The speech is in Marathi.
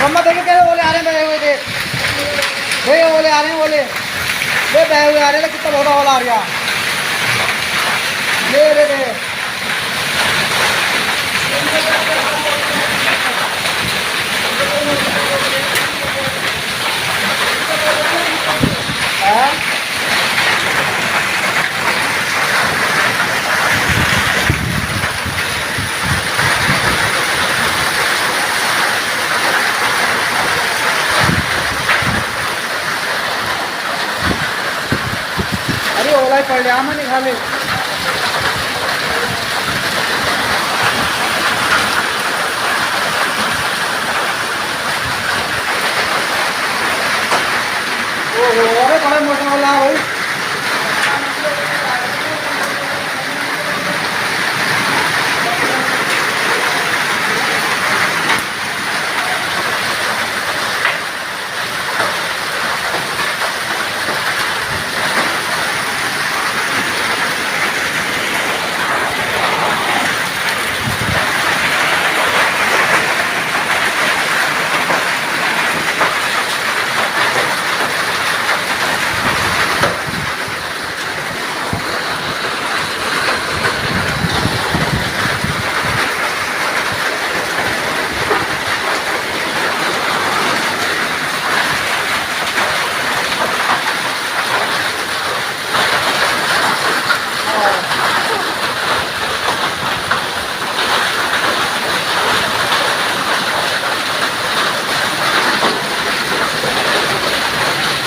मम्मा देखो कैसे बोले आ रहे हैं बहे हुए देख भैया बोले आ रहे हैं बोले ये बहे हुए आ रहे हैं कितना बहुत हौला आ रहा ये रे अरे ओला ही पड़ लिया मैंने खा ले अरे बड़ा मोटा वाला भाई